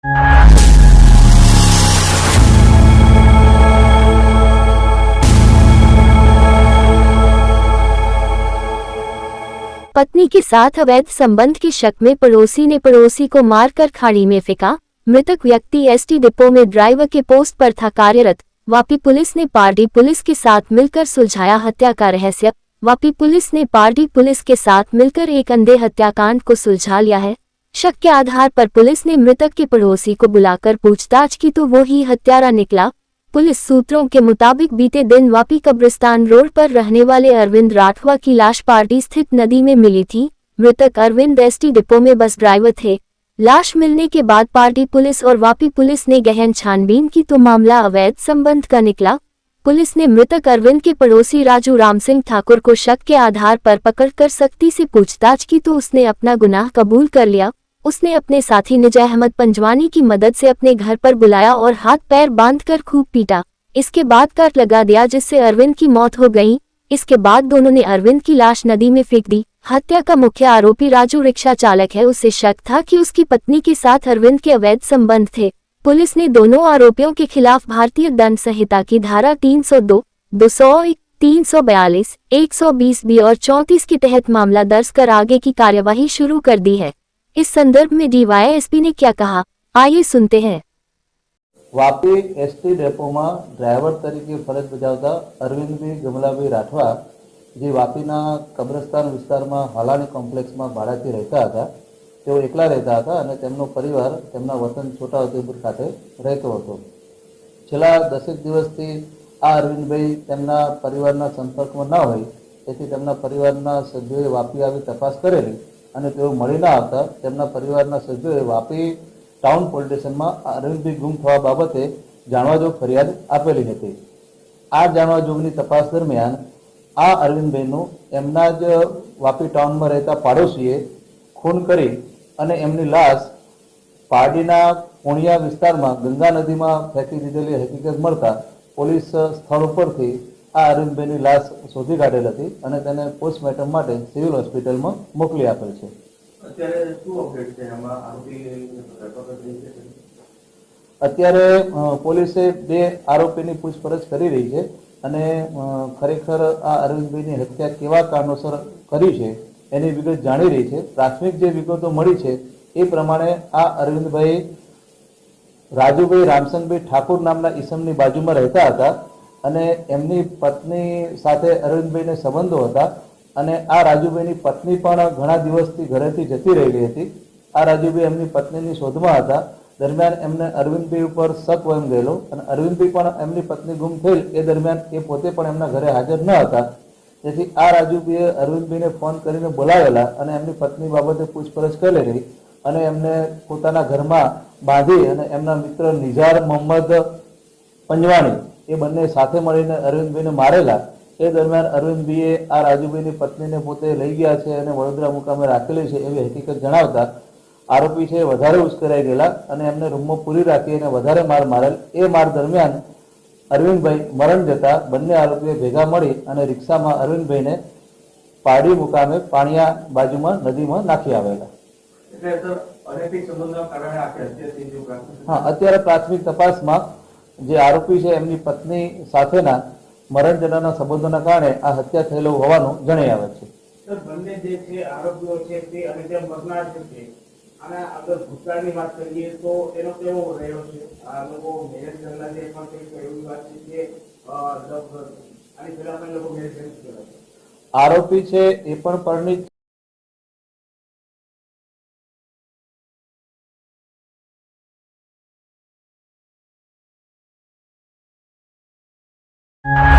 पत्नी के साथ अवैध संबंध के शक में पड़ोसी ने पड़ोसी को मारकर खाड़ी में फेंका। मृतक व्यक्ति एसटी डिपो में ड्राइवर के पोस्ट पर था कार्यरत। वापी पुलिस ने पारडी पुलिस के साथ मिलकर सुलझाया हत्या का रहस्य। वापी पुलिस ने पारडी पुलिस के साथ मिलकर एक अंधे हत्याकांड को सुलझा लिया है। शक के आधार पर पुलिस ने मृतक के पड़ोसी को बुलाकर पूछताछ की तो वो ही हत्यारा निकला। पुलिस सूत्रों के मुताबिक बीते दिन वापी कब्रिस्तान रोड पर रहने वाले अरविंद राठवा की लाश पारडी स्थित नदी में मिली थी। मृतक अरविंद एसटी डिपो में बस ड्राइवर थे। लाश मिलने के बाद पारडी पुलिस और वापी पुलिस ने गहन छानबीन की तो मामला अवैध संबंध का निकला। पुलिस ने मृतक अरविंद के पड़ोसी राजू राम सिंह ठाकुर को शक के आधार पर पकड़कर सख्ती से पूछताछ की तो उसने अपना गुनाह कबूल कर लिया। उसने अपने साथी निजय अहमद पंजवानी की मदद से अपने घर पर बुलाया और हाथ पैर बांधकर खूब पीटा। इसके बाद कट लगा दिया जिससे अरविंद की मौत हो गई। इसके बाद दोनों ने अरविंद की लाश नदी में फेंक दी। हत्या का मुख्य आरोपी राजू रिक्शा चालक है। उसे शक था कि उसकी पत्नी के साथ अरविंद के अवैध संबंध थे। पुलिस ने दोनों आरोपियों के खिलाफ भारतीय दंड संहिता की धारा 302, 201, 342, 120 बी और 34 के तहत मामला दर्ज कर आगे की कार्यवाही शुरू कर दी है। इस संदर्भ में डीवाईएसपी ने क्या कहा, आइए सुनते हैं। वापी एसटी डेपो में ड्राइवर तरीके फरज बजावता अरविंदभाई गमलाभाई राठवा जे वापीना कब्रस्तान विस्तार में हालानी कॉम्प्लेक्स में भाड़ाथी रहता था। तेओ एकला रहता था अने तेमनो परिवार तेमना वतन छोटाउदेपुर खाते रहतो हतो। छेल्ला 10 दिवसथी आ अरविंदभाई तेमना परिवारना संपर्कमां न होय तेथी तेमना परिवारना सभ्योए वापी आवी तपास करेली અને તેઓ મળી ન આવતા તેમના પરિવારના સભ્યોએ વાપી ટાઉન પોલીસ સ્ટેશનમાં અરવિંદભાઈ ગુમ થવા બાબતે જાણવાજોગ ફરિયાદ આપેલી હતી। આ જાણવાજોગની તપાસ દરમિયાન આ અરવિંદભાઈનું એમના જ વાપી ટાઉનમાં રહેતા પાડોશીએ ખૂન કરી અને એમની લાશ પારડીના કોણિયા વિસ્તારમાં ગંગા નદીમાં ફેંકી દીધેલી હકીકત મળતા પોલીસ સ્થળ ઉપરથી આ અરવિંદભાઈની લાશ શોધી કાઢેલ હતી અને તેને પોસ્ટમોર્ટમ માટે સિવિલ હોસ્પિટલમાં મોકલી આપેલ છે। અત્યારે પોલીસે 2 આરોપીની પૂછપરછ કરી રહી છે અને ખરેખર આ અરવિંદભાઈની હત્યા કેવા કારણોસર કરી છે એની વિગત જાણી રહી છે। પ્રાથમિક જે વિગતો મળી છે એ પ્રમાણે આ અરવિંદભાઈ રાજુભાઈ રામસંગભાઈ ઠાકુર નામના ઈસમની બાજુમાં રહેતા હતા અને એમની પત્ની સાથે અરવિંદભાઈને સંબંધો હતા અને આ રાજુભાઈની પત્ની પણ ઘણા દિવસથી ઘરેથી જતી રહેલી હતી। આ રાજુભાઈ એમની પત્નીની શોધમાં હતા। દરમિયાન એમને અરવિંદભાઈ ઉપર શક વહી ગયેલો અને અરવિંદભાઈ પણ એમની પત્ની ગુમ થયેલ એ દરમિયાન એ પોતે પણ એમના ઘરે હાજર ન હતા। તેથી આ રાજુભાઈએ અરવિંદભાઈને ફોન કરીને બોલાવેલા અને એમની પત્ની બાબતે પૂછપરછ કરેલી અને એમને પોતાના ઘરમાં બાંધી અને એમના મિત્ર નિઝાર મોહમ્મદ પંજવાણી એ બંને સાથે મળીને અરવિંદભાઈને મારેલા। એ દરમિયાન અરવિંદભાઈએ આ રાજુભાઈની પત્નીને પોતે લઈ ગયા છે અને વડોદરા મુકામે રાખેલી છે એવી હકીકત જણાવતા આરોપી છે વધારે ઉશ્કેરાઈ ગયેલા અને એમને રૂમમાં પૂરી રાખી અને વધારે માર મારેલ। એ માર દરમિયાન અરવિંદભાઈ મરણ જતા બંને આરોપીઓ ભેગા મળી અને રિક્ષામાં અરવિંદભાઈને પારડી મુકામે પાણિયા બાજુમાં નદીમાં નાખી આવેલા। हाँ, અત્યારે પ્રાથમિક તપાસમાં જે આરોપી છે એમની પત્ની સાથેના મરણ જનારના સંબંધોના કારણે આ હત્યા થયેલો હોવાનું જણાઈ આવે છે। સર, બંને જે છે આરોપીઓ છે તે અને જે મરનાર છે અને અગર ભૂતકાળની વાત કરીએ તો એનો કેવો રહ્યો છે? આ લોકો મેરેજ કરેલા છે પણ કંઈક એવી વાત છે કે આની પહેલા પણ લોકો મેરેજ કરેલા છે। આરોપી છે એ પણ પરણિત you